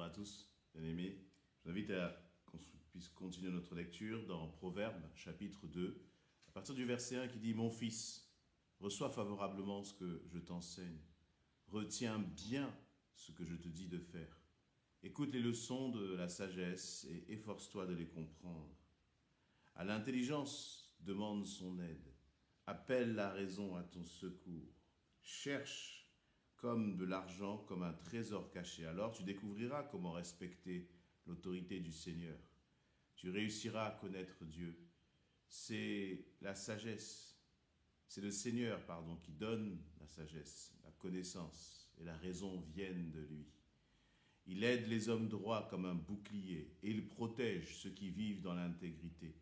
à tous, bien-aimés. Je vous invite à qu'on puisse continuer notre lecture dans Proverbes, chapitre 2, à partir du verset 1 qui dit « Mon fils, reçois favorablement ce que je t'enseigne. Retiens bien ce que je te dis de faire. Écoute les leçons de la sagesse et efforce-toi de les comprendre. À l'intelligence, demande son aide. Appelle la raison à ton secours. Cherche comme de l'argent, comme un trésor caché. Alors tu découvriras comment respecter l'autorité du Seigneur. Tu réussiras à connaître Dieu. C'est la sagesse. C'est le Seigneur, qui donne la sagesse, la connaissance et la raison viennent de lui. Il aide les hommes droits comme un bouclier et il protège ceux qui vivent dans l'intégrité.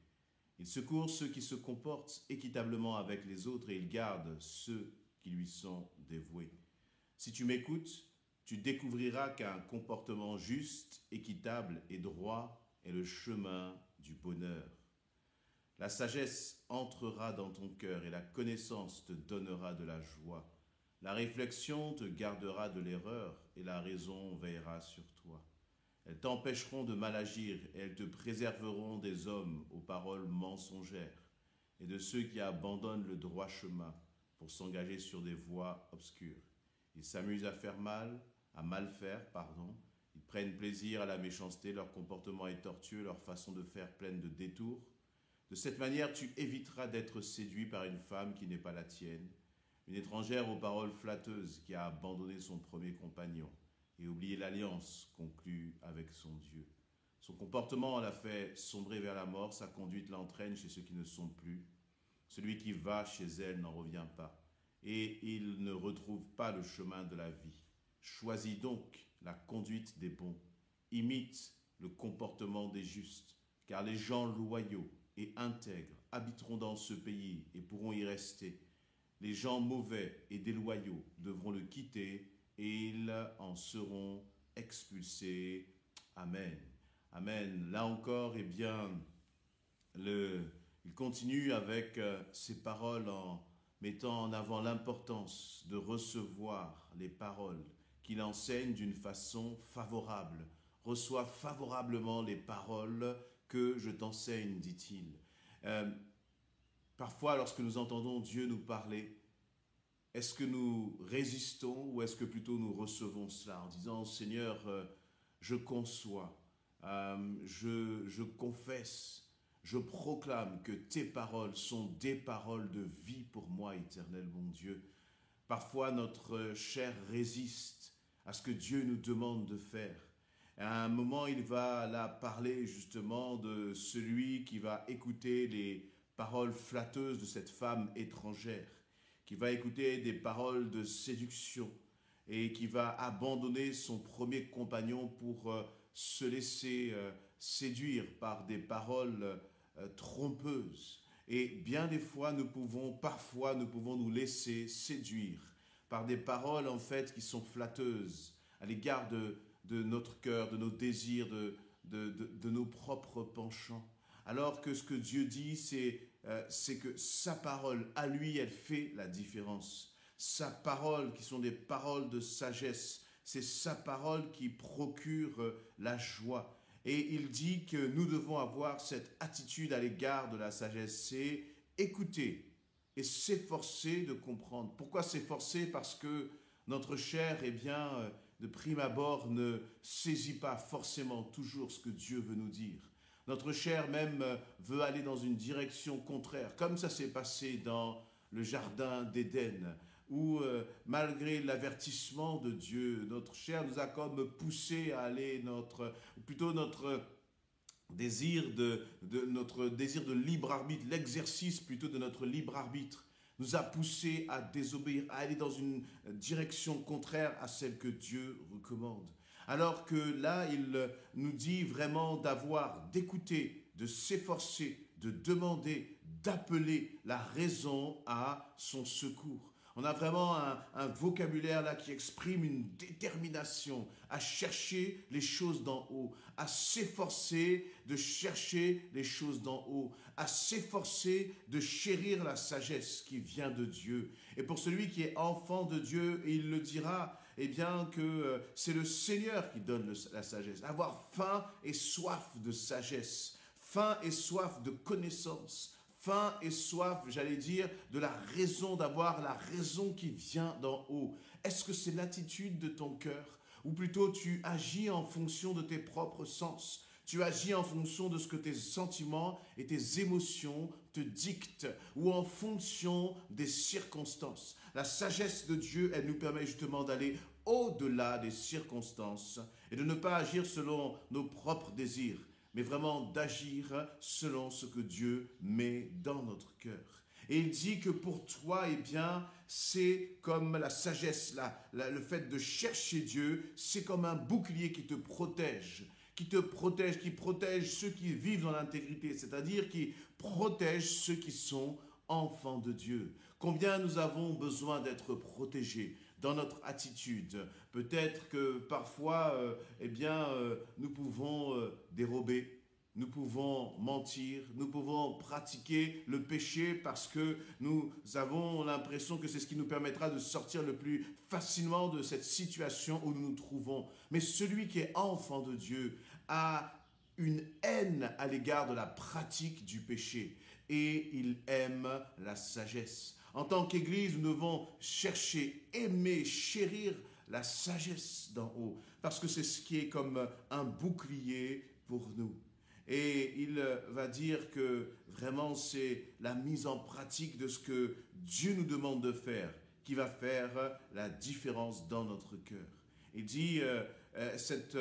Il secourt ceux qui se comportent équitablement avec les autres et il garde ceux qui lui sont dévoués. Si tu m'écoutes, tu découvriras qu'un comportement juste, équitable et droit est le chemin du bonheur. La sagesse entrera dans ton cœur et la connaissance te donnera de la joie. La réflexion te gardera de l'erreur et la raison veillera sur toi. Elles t'empêcheront de mal agir et elles te préserveront des hommes aux paroles mensongères et de ceux qui abandonnent le droit chemin pour s'engager sur des voies obscures. Ils s'amusent à faire mal, à mal faire, Ils prennent plaisir à la méchanceté, leur comportement est tortueux, leur façon de faire pleine de détours. De cette manière, tu éviteras d'être séduit par une femme qui n'est pas la tienne, une étrangère aux paroles flatteuses qui a abandonné son premier compagnon et oublié l'alliance conclue avec son Dieu. Son comportement l'a fait sombrer vers la mort, sa conduite l'entraîne chez ceux qui ne sont plus. Celui qui va chez elle n'en revient pas. Et il ne retrouve pas le chemin de la vie. Choisis donc la conduite des bons. Imite le comportement des justes, car les gens loyaux et intègres habiteront dans ce pays et pourront y rester. Les gens mauvais et déloyaux devront le quitter et ils en seront expulsés. Amen. Amen. Là encore, il continue avec ces paroles en mettant en avant l'importance de recevoir les paroles qu'il enseigne d'une façon favorable. Reçois favorablement les paroles que je t'enseigne, dit-il. Parfois, lorsque nous entendons Dieu nous parler, est-ce que nous résistons ou est-ce que plutôt nous recevons cela en disant « Seigneur, je conçois, je confesse ». Je proclame que tes paroles sont des paroles de vie pour moi, éternel mon Dieu. Parfois, notre chair résiste à ce que Dieu nous demande de faire. À un moment, il va là parler justement de celui qui va écouter les paroles flatteuses de cette femme étrangère, qui va écouter des paroles de séduction et qui va abandonner son premier compagnon pour se laisser séduire par des paroles trompeuses. Et bien des fois, nous pouvons nous laisser séduire par des paroles en fait qui sont flatteuses à l'égard de notre cœur, de nos désirs, de nos propres penchants. Alors que ce que Dieu dit, c'est que sa parole, à lui, elle fait la différence. Sa parole, qui sont des paroles de sagesse, c'est sa parole qui procure la joie. Et il dit que nous devons avoir cette attitude à l'égard de la sagesse, c'est écouter et s'efforcer de comprendre. Pourquoi s'efforcer? Parce que notre chair, de prime abord, ne saisit pas forcément toujours ce que Dieu veut nous dire. Notre chair même veut aller dans une direction contraire, comme ça s'est passé dans le jardin d'Éden, où malgré l'avertissement de Dieu, notre chair nous a comme poussé à aller notre désir de libre arbitre, l'exercice plutôt de notre libre arbitre, nous a poussé à désobéir, à aller dans une direction contraire à celle que Dieu recommande. Alors que là, il nous dit vraiment d'écouter, de s'efforcer, de demander, d'appeler la raison à son secours. On a vraiment un vocabulaire là qui exprime une détermination à chercher les choses d'en haut, à s'efforcer de chercher les choses d'en haut, à s'efforcer de chérir la sagesse qui vient de Dieu. Et pour celui qui est enfant de Dieu, il le dira, eh bien, que c'est le Seigneur qui donne la sagesse. Avoir faim et soif de sagesse, faim et soif de connaissance, faim et soif, j'allais dire, de la raison, d'avoir la raison qui vient d'en haut. Est-ce que c'est l'attitude de ton cœur? Ou plutôt tu agis en fonction de tes propres sens? Tu agis en fonction de ce que tes sentiments et tes émotions te dictent, ou en fonction des circonstances. La sagesse de Dieu, elle nous permet justement d'aller au-delà des circonstances et de ne pas agir selon nos propres désirs, mais vraiment d'agir selon ce que Dieu met dans notre cœur. Et il dit que pour toi, eh bien, c'est comme la sagesse, le fait de chercher Dieu, c'est comme un bouclier qui te protège, qui protège ceux qui vivent dans l'intégrité, c'est-à-dire qui protège ceux qui sont enfants de Dieu. Combien nous avons besoin d'être protégés dans notre attitude. Peut-être que parfois, nous pouvons dérober, nous pouvons mentir, nous pouvons pratiquer le péché parce que nous avons l'impression que c'est ce qui nous permettra de sortir le plus facilement de cette situation où nous nous trouvons. Mais celui qui est enfant de Dieu a une haine à l'égard de la pratique du péché et il aime la sagesse. En tant qu'Église, nous devons chercher, aimer, chérir la sagesse d'en haut parce que c'est ce qui est comme un bouclier pour nous. Et il va dire que vraiment c'est la mise en pratique de ce que Dieu nous demande de faire qui va faire la différence dans notre cœur. Il dit, cette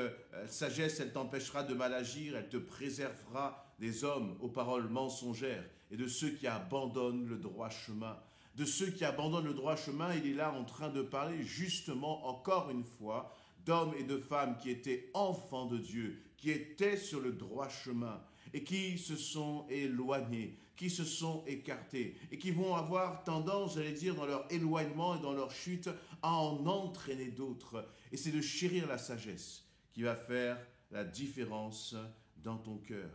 sagesse, elle t'empêchera de mal agir, elle te préservera des hommes aux paroles mensongères et de ceux qui abandonnent le droit chemin. De ceux qui abandonnent le droit chemin, il est là en train de parler justement encore une fois d'hommes et de femmes qui étaient enfants de Dieu, qui étaient sur le droit chemin et qui se sont éloignés, qui se sont écartés et qui vont avoir tendance, j'allais dire, dans leur éloignement et dans leur chute, à en entraîner d'autres. Et c'est de chérir la sagesse qui va faire la différence dans ton cœur.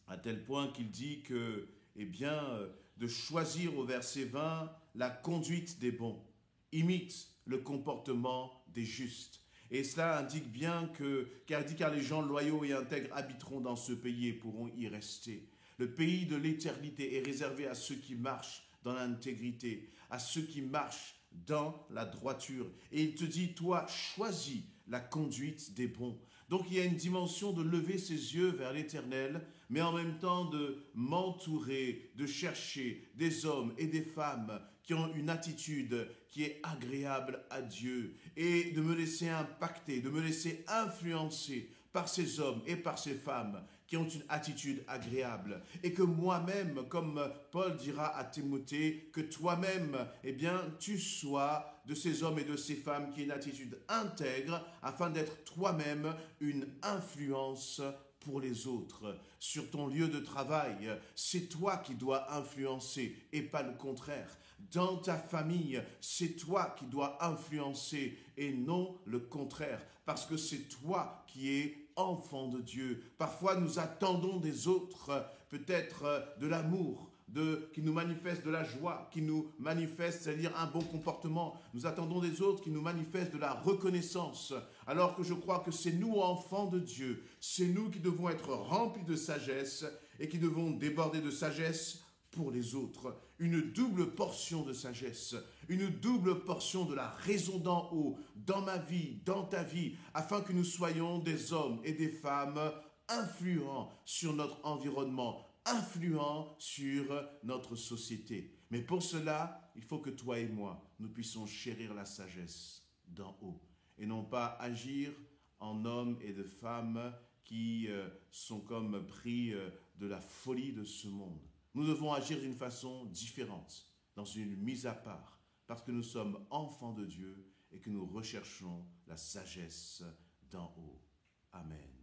À tel point qu'il dit que, de choisir au verset 20 la conduite des bons, imite le comportement des justes. Et cela indique bien car les gens loyaux et intègres habiteront dans ce pays et pourront y rester. Le pays de l'éternité est réservé à ceux qui marchent dans l'intégrité, à ceux qui marchent dans la droiture. Et il te dit, toi, choisis la conduite des bons. Donc il y a une dimension de lever ses yeux vers l'Éternel, mais en même temps de m'entourer, de chercher des hommes et des femmes qui ont une attitude qui est agréable à Dieu et de me laisser impacter, de me laisser influencer par ces hommes et par ces femmes qui ont une attitude agréable. Et que moi-même, comme Paul dira à Timothée, que toi-même, tu sois de ces hommes et de ces femmes qui ont une attitude intègre afin d'être toi-même une influence pour les autres. Sur ton lieu de travail, c'est toi qui dois influencer et pas le contraire. Dans ta famille, c'est toi qui dois influencer et non le contraire, parce que c'est toi qui es enfant de Dieu. Parfois, nous attendons des autres peut-être de l'amour, qui nous manifeste de la joie, qui nous manifeste, c'est-à-dire un bon comportement. Nous attendons des autres qui nous manifestent de la reconnaissance, alors que je crois que c'est nous, enfants de Dieu, c'est nous qui devons être remplis de sagesse et qui devons déborder de sagesse pour les autres. Une double portion de sagesse, une double portion de la raison d'en haut, dans ma vie, dans ta vie, afin que nous soyons des hommes et des femmes influents sur notre environnement, influents sur notre société. Mais pour cela, il faut que toi et moi, nous puissions chérir la sagesse d'en haut et non pas agir en hommes et de femmes qui sont comme pris de la folie de ce monde. Nous devons agir d'une façon différente, dans une mise à part, parce que nous sommes enfants de Dieu et que nous recherchons la sagesse d'en haut. Amen.